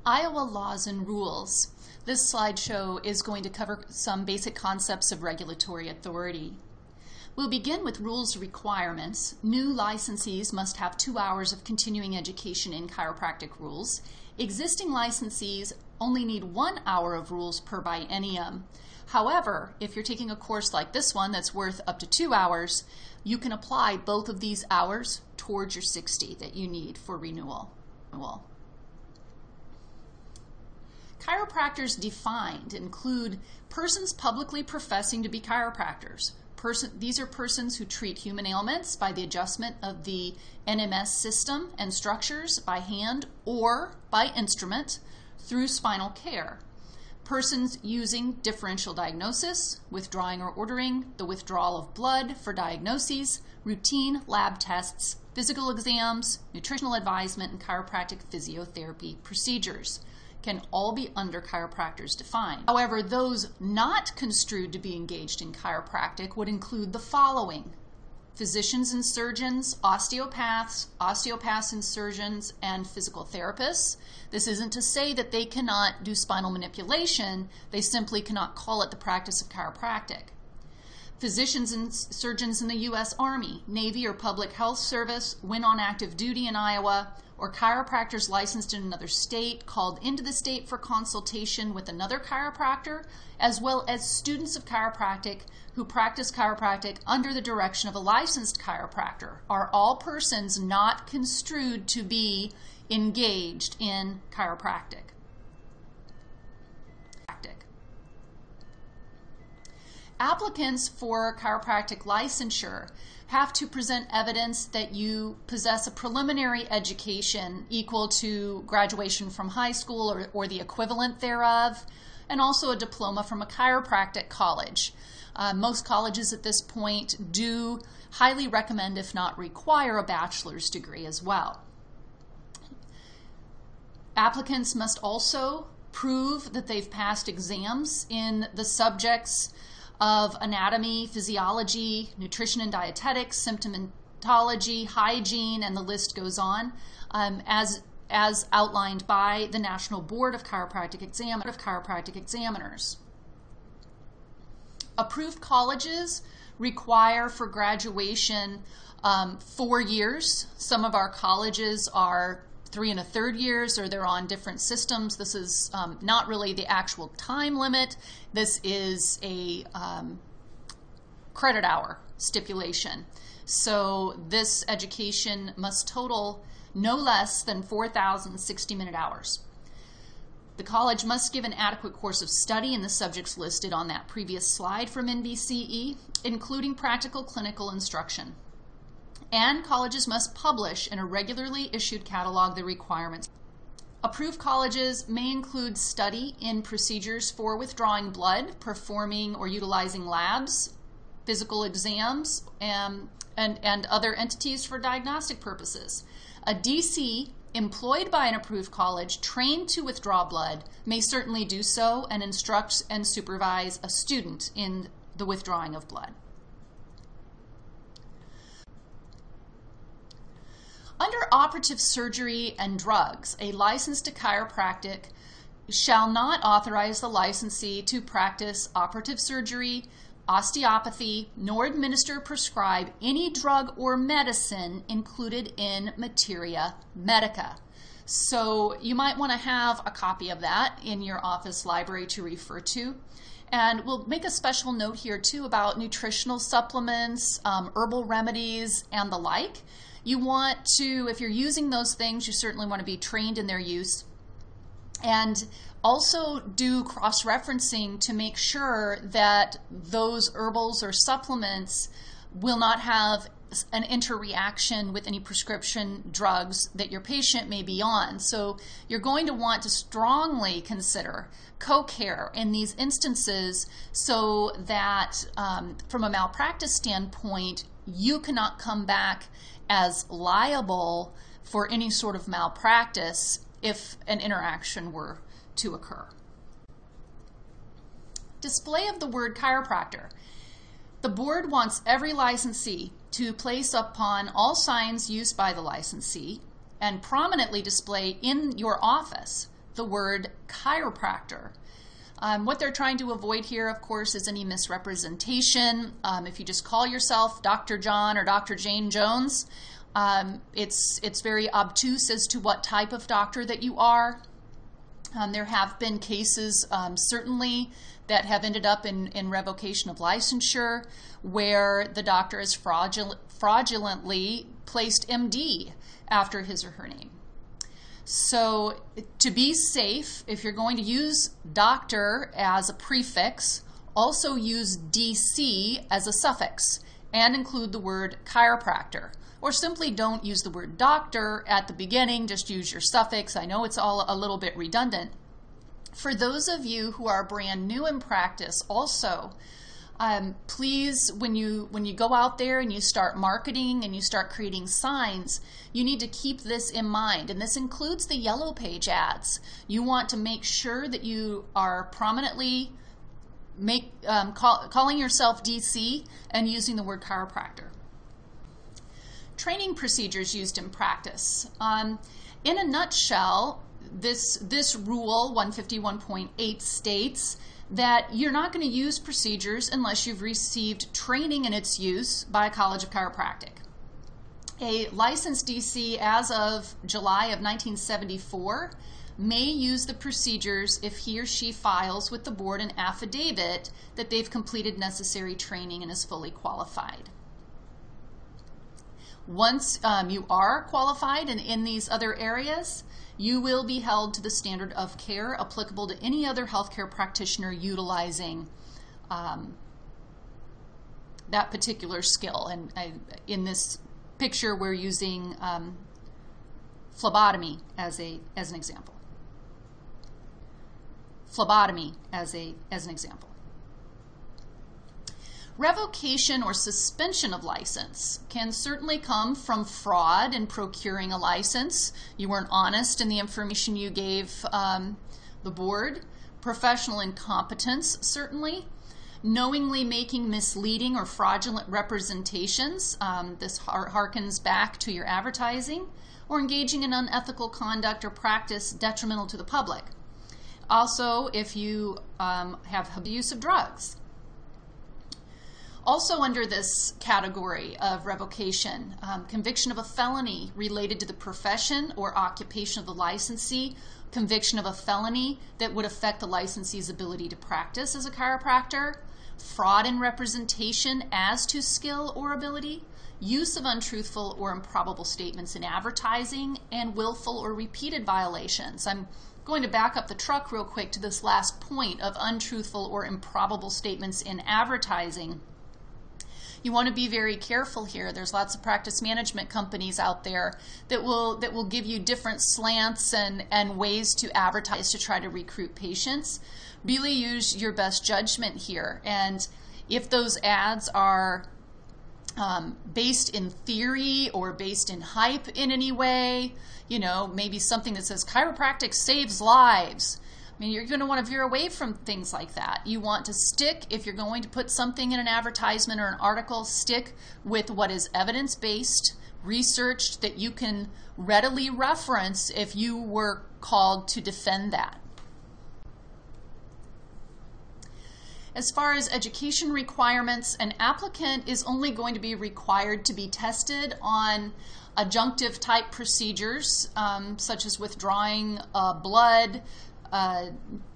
Iowa laws and rules. This slideshow is going to cover some basic concepts of regulatory authority. We'll begin with rules requirements. New licensees must have 2 hours of continuing education in chiropractic rules. Existing licensees only need 1 hour of rules per biennium. However, if you're taking a course like this one that's worth up to 2 hours, you can apply both of these hours towards your 60 that you need for renewal. Chiropractors defined include persons publicly professing to be chiropractors. These are persons who treat human ailments by the adjustment of the NMS system and structures by hand or by instrument through spinal care. Persons using differential diagnosis, withdrawing or ordering the withdrawal of blood for diagnoses, routine lab tests, physical exams, nutritional advisement, and chiropractic physiotherapy procedures can all be under chiropractors defined. However, those not construed to be engaged in chiropractic would include the following: physicians and surgeons, osteopaths and surgeons, and physical therapists. This isn't to say that they cannot do spinal manipulation, they simply cannot call it the practice of chiropractic. Physicians and surgeons in the U.S. Army, Navy, or Public Health Service when on active duty in Iowa, or chiropractors licensed in another state called into the state for consultation with another chiropractor, as well as students of chiropractic who practice chiropractic under the direction of a licensed chiropractor, are all persons not construed to be engaged in chiropractic. Applicants for chiropractic licensure have to present evidence that you possess a preliminary education equal to graduation from high school or the equivalent thereof, and also a diploma from a chiropractic college. Most colleges at this point do highly recommend, if not require, a bachelor's degree as well. Applicants must also prove that they've passed exams in the subjects of anatomy, physiology, nutrition and dietetics, symptomatology, hygiene, and the list goes on, as outlined by the National Board of Chiropractic Examiners. Approved colleges require for graduation 4 years. Some of our colleges are 3 1/3 years, or they're on different systems. This is not really the actual time limit. This is a credit hour stipulation. So this education must total no less than 4,060 minute hours. The college must give an adequate course of study in the subjects listed on that previous slide from NBCE, including practical clinical instruction. And colleges must publish in a regularly issued catalog the requirements. Approved colleges may include study in procedures for withdrawing blood, performing or utilizing labs, physical exams, and other entities for diagnostic purposes. A DC employed by an approved college trained to withdraw blood may certainly do so and instruct and supervise a student in the withdrawing of blood. Under operative surgery and drugs, a license to chiropractic shall not authorize the licensee to practice operative surgery, osteopathy, nor administer or prescribe any drug or medicine included in materia medica. So you might want to have a copy of that in your office library to refer to. And we'll make a special note here too about nutritional supplements, herbal remedies, and the like. You want to, if you're using those things, you certainly want to be trained in their use. And also do cross-referencing to make sure that those herbals or supplements will not have an interreaction with any prescription drugs that your patient may be on. So you're going to want to strongly consider co-care in these instances so that from a malpractice standpoint, you cannot come back as liable for any sort of malpractice if an interaction were to occur. Display of the word chiropractor. The board wants every licensee to place upon all signs used by the licensee and prominently display in your office the word chiropractor. What they're trying to avoid here, of course, is any misrepresentation. If you just call yourself Dr. John or Dr. Jane Jones, it's very obtuse as to what type of doctor that you are. There have been cases, certainly, that have ended up in revocation of licensure, where the doctor has fraudulently placed MD after his or her name. So to be safe, if you're going to use doctor as a prefix, also use DC as a suffix and include the word chiropractor. Or simply don't use the word doctor at the beginning, just use your suffix. I know it's all a little bit redundant. For those of you who are brand new in practice also, please, when you go out there and you start marketing and you start creating signs, you need to keep this in mind. And this includes the yellow page ads. You want to make sure that you are prominently calling yourself DC and using the word chiropractor. Training procedures used in practice. In a nutshell, this rule 151.8 states that you're not going to use procedures unless you've received training in its use by a College of Chiropractic. A licensed DC as of July of 1974 may use the procedures if he or she files with the board an affidavit that they've completed necessary training and is fully qualified. Once you are qualified and in these other areas, you will be held to the standard of care applicable to any other healthcare practitioner utilizing that particular skill. And in this picture, we're using phlebotomy as an example. Phlebotomy as an example. Revocation or suspension of license can certainly come from fraud in procuring a license. You weren't honest in the information you gave the board. Professional incompetence, certainly. Knowingly making misleading or fraudulent representations. This harkens back to your advertising. Or engaging in unethical conduct or practice detrimental to the public. Also, if you have abuse of drugs. Also under this category of revocation, conviction of a felony related to the profession or occupation of the licensee, conviction of a felony that would affect the licensee's ability to practice as a chiropractor, fraud in representation as to skill or ability, use of untruthful or improbable statements in advertising, and willful or repeated violations. I'm going to back up the truck real quick to this last point of untruthful or improbable statements in advertising. You want to be very careful here. There's lots of practice management companies out there that will give you different slants and ways to advertise to try to recruit patients. Really use your best judgment here. And if those ads are based in theory or based in hype in any way, you know, maybe something that says chiropractic saves lives. I mean, you're going to want to veer away from things like that. You want to stick, if you're going to put something in an advertisement or an article, stick with what is evidence-based, researched, that you can readily reference if you were called to defend that. As far as education requirements, an applicant is only going to be required to be tested on adjunctive type procedures, such as withdrawing blood,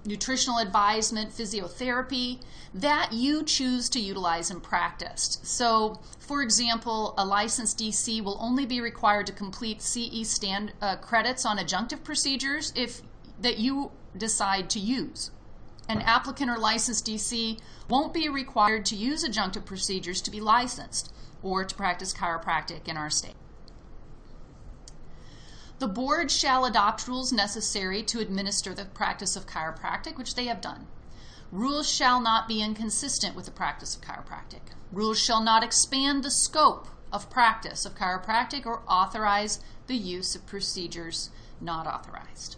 nutritional advisement, physiotherapy, that you choose to utilize in practice. So, for example, a licensed DC will only be required to complete CE credits on adjunctive procedures that you decide to use. An applicant or licensed DC won't be required to use adjunctive procedures to be licensed or to practice chiropractic in our state. The board shall adopt rules necessary to administer the practice of chiropractic, which they have done. Rules shall not be inconsistent with the practice of chiropractic. Rules shall not expand the scope of practice of chiropractic or authorize the use of procedures not authorized.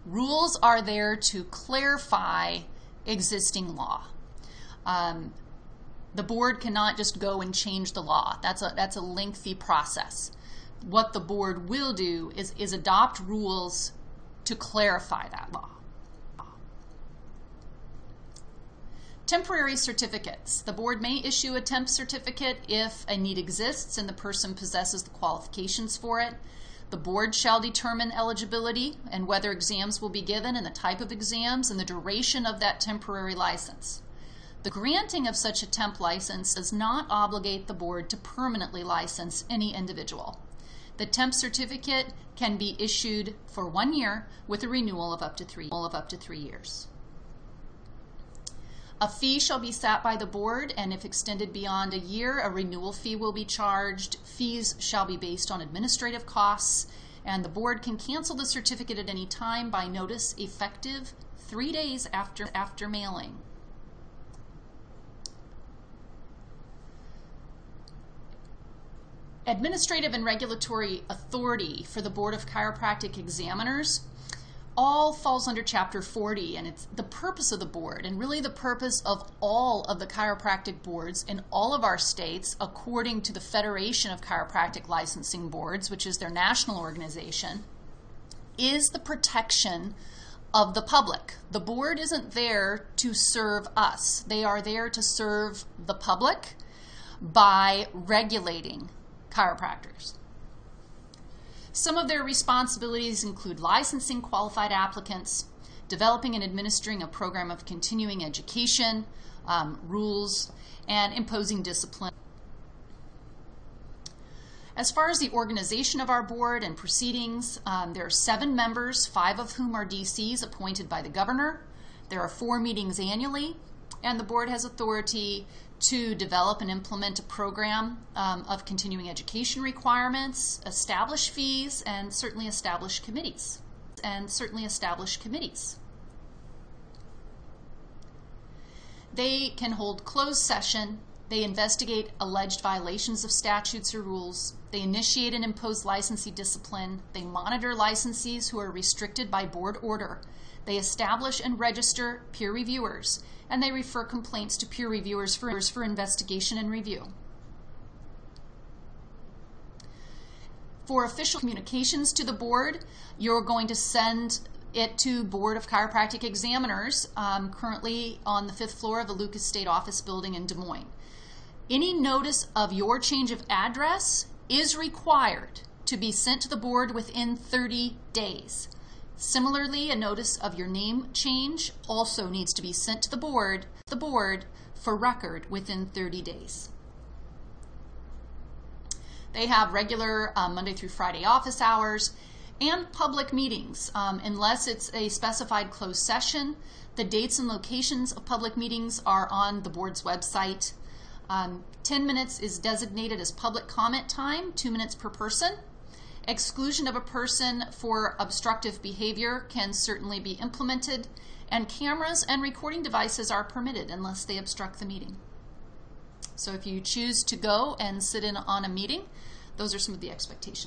Rules are there to clarify existing law. The board cannot just go and change the law. That's a lengthy process. What the board will do is adopt rules to clarify that law. Temporary certificates. The board may issue a temp certificate if a need exists and the person possesses the qualifications for it. The board shall determine eligibility and whether exams will be given and the type of exams and the duration of that temporary license. The granting of such a temp license does not obligate the board to permanently license any individual. The temp certificate can be issued for 1 year with a renewal of up to 3 years. A fee shall be set by the board, and if extended beyond a year, a renewal fee will be charged. Fees shall be based on administrative costs, and the board can cancel the certificate at any time by notice effective 3 days after mailing. Administrative and regulatory authority for the Board of Chiropractic Examiners all falls under Chapter 40, and it's the purpose of the board, and really the purpose of all of the chiropractic boards in all of our states, according to the Federation of Chiropractic Licensing Boards, which is their national organization, is the protection of the public. The board isn't there to serve us. They are there to serve the public by regulating chiropractors. Some of their responsibilities include licensing qualified applicants, developing and administering a program of continuing education, rules, and imposing discipline. As far as the organization of our board and proceedings, there are 7 members, 5 of whom are DCs appointed by the governor. There are 4 meetings annually, and the board has authority to develop and implement a program of continuing education requirements, establish fees, and certainly establish committees. They can hold closed session. They investigate alleged violations of statutes or rules. They initiate and impose licensee discipline. They monitor licensees who are restricted by board order. They establish and register peer reviewers, and they refer complaints to peer reviewers for investigation and review. For official communications to the board, you're going to send it to Board of Chiropractic Examiners, currently on the 5th floor of the Lucas State Office Building in Des Moines. Any notice of your change of address is required to be sent to the board within 30 days. Similarly, a notice of your name change also needs to be sent to the board for record within 30 days. They have regular Monday through Friday office hours and public meetings. Unless it's a specified closed session, the dates and locations of public meetings are on the board's website. 10 minutes is designated as public comment time, 2 minutes per person. Exclusion of a person for obstructive behavior can certainly be implemented, and cameras and recording devices are permitted unless they obstruct the meeting. So if you choose to go and sit in on a meeting, those are some of the expectations.